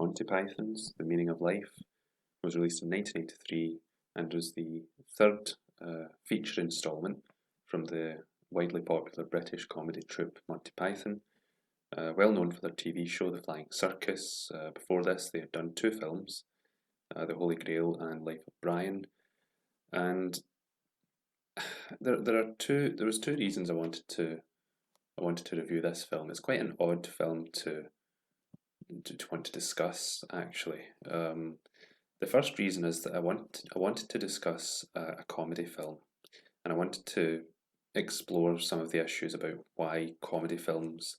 Monty Python's The Meaning of Life was released in 1983 and was the third feature instalment from the widely popular British comedy troupe Monty Python, well known for their TV show The Flying Circus. Before this, they had done two films, The Holy Grail and Life of Brian. And there was two reasons I wanted to review this film. It's quite an odd film to want to discuss, actually. The first reason is that I wanted to discuss a comedy film, and I wanted to explore some of the issues about why comedy films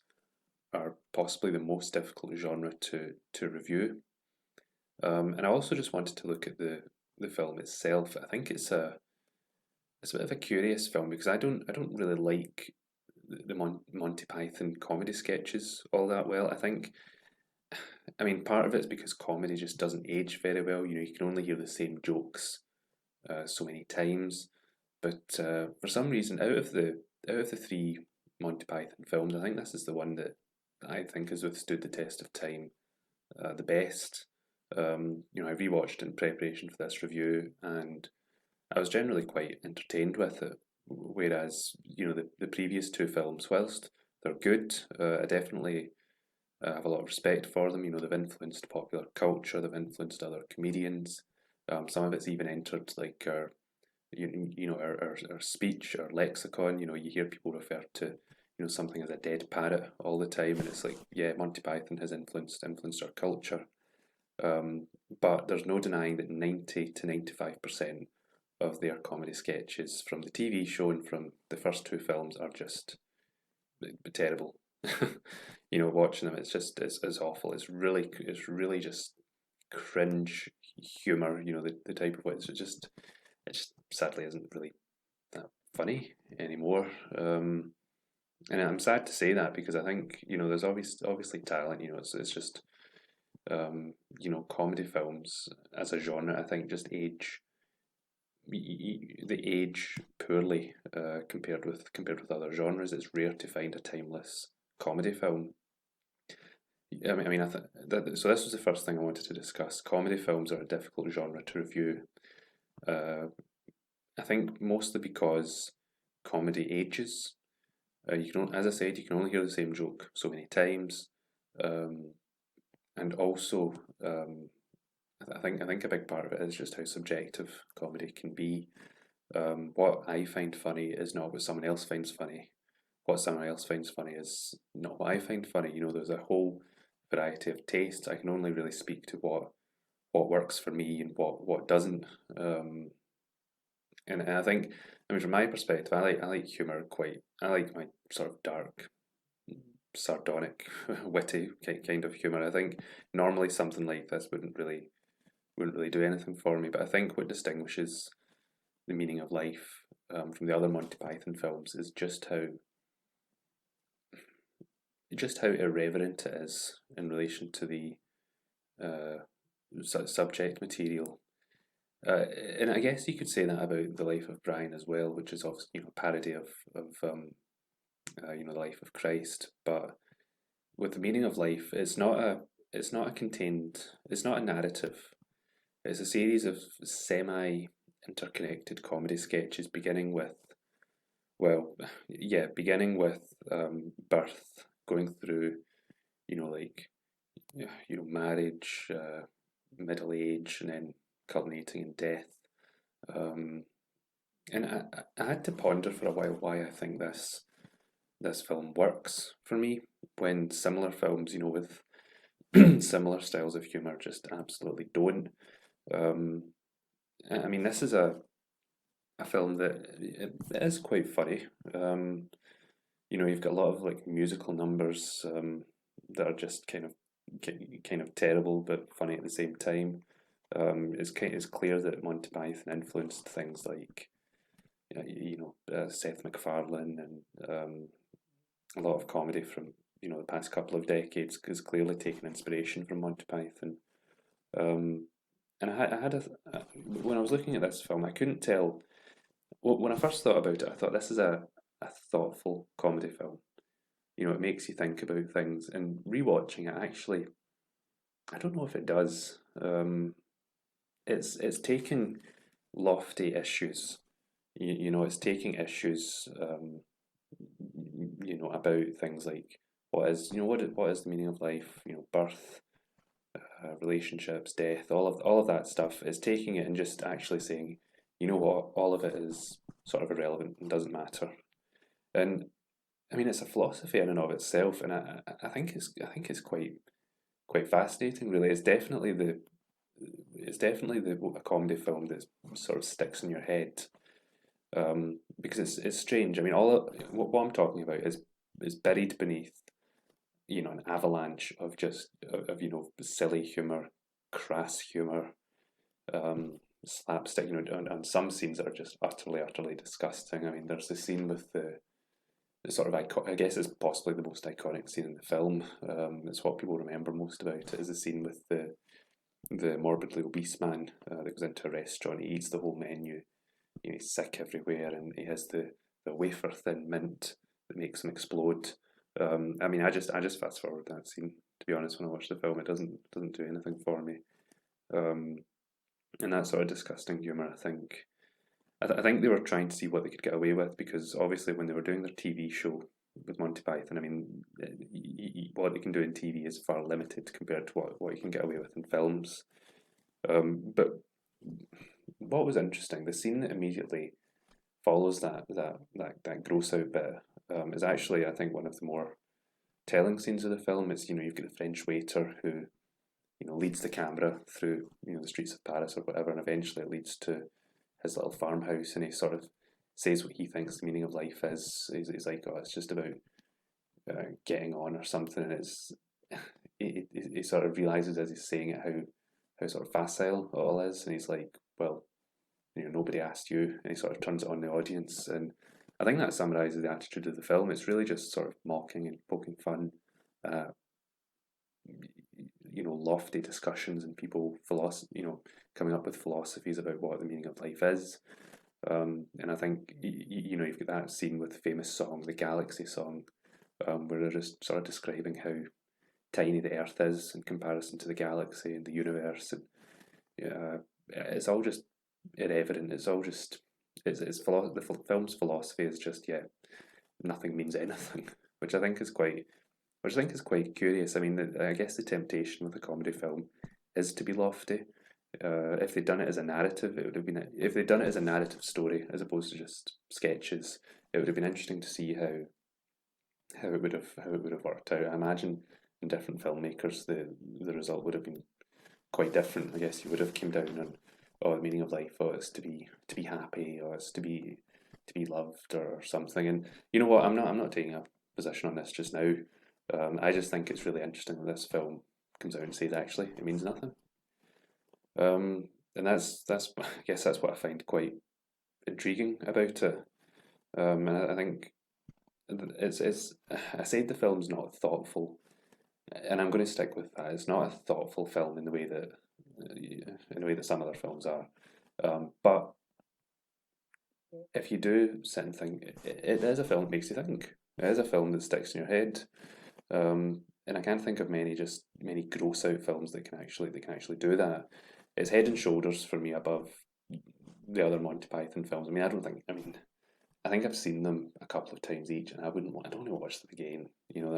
are possibly the most difficult genre to review. And I also just wanted to look at the film itself. I think it's a bit of a curious film because I don't really like the Monty Python comedy sketches all that well. I mean, part of it's because comedy just doesn't age very well. You know, you can only hear the same jokes so many times. But for some reason, out of the three Monty Python films, I think this is the one that I think has withstood the test of time the best. You know, I rewatched it in preparation for this review, and I was generally quite entertained with it. Whereas, you know, the previous two films, whilst they're good, I definitely have a lot of respect for them. You know, they've influenced popular culture, they've influenced other comedians. Some of it's even entered like you know, our speech, our lexicon. You know, you hear people refer to, you know, something as a dead parrot all the time, and it's like, yeah, Monty Python has influenced our culture. But there's no denying that 90 to 95% of their comedy sketches from the TV show and from the first two films are just terrible. You know, watching them, it's awful. It's really just cringe humor. You know, the type of it just sadly isn't really that funny anymore. And I'm sad to say that because I think, you know, there's obviously talent. You know, it's just you know, comedy films as a genre, I think, just they age poorly compared with other genres. It's rare to find a timeless comedy film. So this was the first thing I wanted to discuss. Comedy films are a difficult genre to review. Uh, I think mostly because comedy ages. As I said, you can only hear the same joke so many times, um, and also I think a big part of it is just how subjective comedy can be. What I find funny is not what someone else finds funny. What someone else finds funny is not what I find funny. You know, there's a whole variety of tastes. I can only really speak to what works for me and what doesn't. And I think, I mean, from my perspective, I like humor quite. I like my sort of dark, sardonic, witty kind of humor. I think normally something like this wouldn't really do anything for me. But I think what distinguishes The Meaning of Life from the other Monty Python films is just how irreverent it is in relation to the uh, subject material. And I guess you could say that about the life of Brian as well, which is obviously, you know, a parody of you know, the life of Christ. But with The Meaning of Life, it's not a contained it's not a narrative. It's a series of semi interconnected comedy sketches well, yeah, beginning with birth, going through, you know, like, you know, marriage, middle age, and then culminating in death. Um, and I had to ponder for a while why I think this film works for me when similar films, you know, with similar styles of humor just absolutely don't. Um, I mean, this is a film that it is quite funny. You know, you've got a lot of like musical numbers that are just kind of terrible but funny at the same time. It's clear that Monty Python influenced things like you know, Seth MacFarlane and a lot of comedy from, you know, the past couple of decades has clearly taken inspiration from Monty Python. Um, and I had when I was looking at this film, I couldn't tell. Well, when I first thought about it, I thought this is a thoughtful comedy film. You know, it makes you think about things. And rewatching it, actually, I don't know if it does. It's taking lofty issues. You know, it's taking issues. You know, about things like what is the meaning of life? You know, birth, relationships, death, all of that stuff. Is taking it and just actually saying, you know what, all of it is sort of irrelevant and doesn't matter. And I mean, it's a philosophy in and of itself, and I think it's quite fascinating. Really, it's definitely the a comedy film that sort of sticks in your head, because it's strange. I mean, what I'm talking about is buried beneath, you know, an avalanche of just you know, silly humor, crass humor, slapstick, you know, and some scenes that are just utterly disgusting. I mean, there's the scene with the sort of I guess it's possibly the most iconic scene in the film. It's what people remember most about it, is the scene with the morbidly obese man that goes into a restaurant. He eats the whole menu. You know, he's sick everywhere, and he has the wafer thin mint that makes him explode. I mean, I just fast forward that scene. To be honest, when I watch the film, it doesn't do anything for me. Um, and that sort of disgusting humor, I think. I think they were trying to see what they could get away with, because obviously when they were doing their TV show with Monty Python, I mean, what they can do in TV is far limited compared to what you can get away with in films. But what was interesting, the scene that immediately follows that gross out bit, is actually, I think, one of the more telling scenes of the film. Is, you know, you've got the French waiter who, you know, leads the camera through, you know, the streets of Paris or whatever, and eventually it leads to his little farmhouse, and he sort of says what he thinks the meaning of life is. He's like, oh, it's just about getting on or something, and it's he sort of realizes as he's saying it how sort of facile it all is, and he's like, well, you know, nobody asked you, and he sort of turns it on the audience, and I think that summarizes the attitude of the film. It's really just sort of mocking and poking fun, uh, you know, lofty discussions and people you know, coming up with philosophies about what the meaning of life is. And I think you know, you've got that scene with the famous song, the Galaxy song, where they're just sort of describing how tiny the Earth is in comparison to the galaxy and the universe, and it's all just irreverent. It's all just the film's philosophy is just, yeah, nothing means anything, which I think is quite curious. I mean, I guess the temptation with a comedy film is to be lofty. If they'd done it as a narrative, it would have been if they'd done it as a narrative story as opposed to just sketches. It would have been interesting to see how it would have worked out. I imagine in different filmmakers, the result would have been quite different. I guess you would have came down on, oh, the meaning of life, oh, it's to be happy, or it's to be loved, or something. And you know what? I'm not taking a position on this just now. I just think it's really interesting that this film comes out and says actually it means nothing. And that's I guess that's what I find quite intriguing about it. And I think it's I said the film's not thoughtful, and I'm going to stick with that. It's not a thoughtful film in the way that some other films are. But if you do sit and think, it is a film that makes you think. It is a film that sticks in your head. And I can't think of many gross out films that can actually do that. It's head and shoulders for me above the other Monty Python films. I mean, I think I've seen them a couple of times each, and I don't want to watch them again. You know,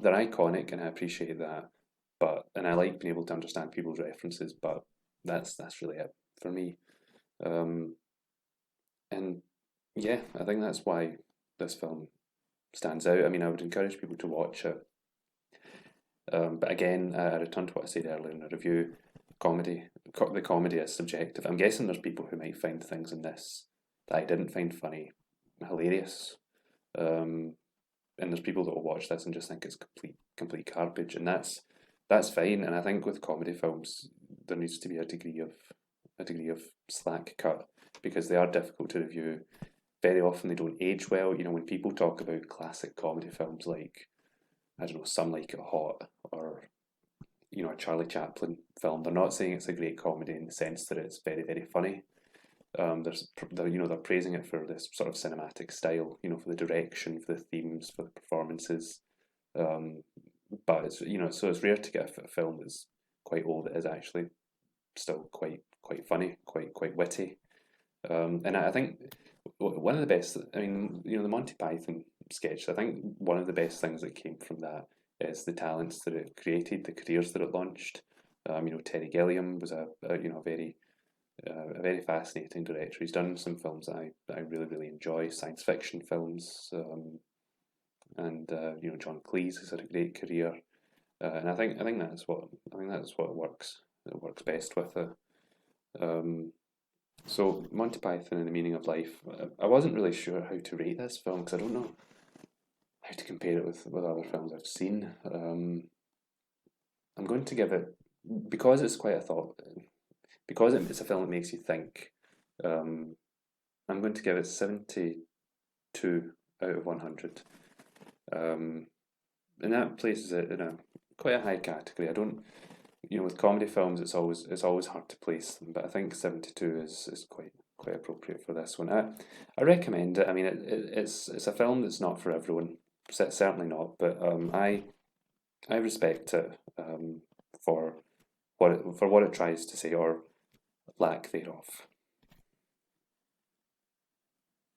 they're iconic, and I appreciate that. And I like being able to understand people's references, but that's really it for me. Um, and yeah, I think that's why this film stands out. I mean, I would encourage people to watch it. But again, I return to what I said earlier in the review. The comedy is subjective. I'm guessing there's people who might find things in this that I didn't find funny hilarious. Um, and there's people that will watch this and just think it's complete garbage, and that's fine. And I think with comedy films, there needs to be a degree of slack cut, because they are difficult to review. Very often they don't age well. You know, when people talk about classic comedy films like, I don't know, Some Like It Hot, or you know, a Charlie Chaplin film, they're not saying it's a great comedy in the sense that it's very funny. They're praising it for this sort of cinematic style, you know, for the direction, for the themes, for the performances, um, but it's so it's rare to get a film that's quite old that is actually still quite funny, quite witty. And I think one of the best, I mean, the Monty Python sketch. I think one of the best things that came from that is the talents that it created, the careers that it launched. Terry Gilliam was a very fascinating director. He's done some films that I really enjoy, science fiction films, and John Cleese has had a great career, and I think that's what it works. It works best with it. Um, so Monty Python and the Meaning of Life. I wasn't really sure how to rate this film because I don't know how to compare it with other films I've seen. I'm going to give it because it's quite a thought because it's a film that makes you think. Um, I'm going to give it 72 out of 100. Um, and that places it in a quite a high category. I don't, with comedy films, it's always hard to place them, but I think 72 is quite appropriate for this one. I recommend it. I mean, it's a film that's not for everyone, certainly not. But I respect it for what it tries to say or lack thereof.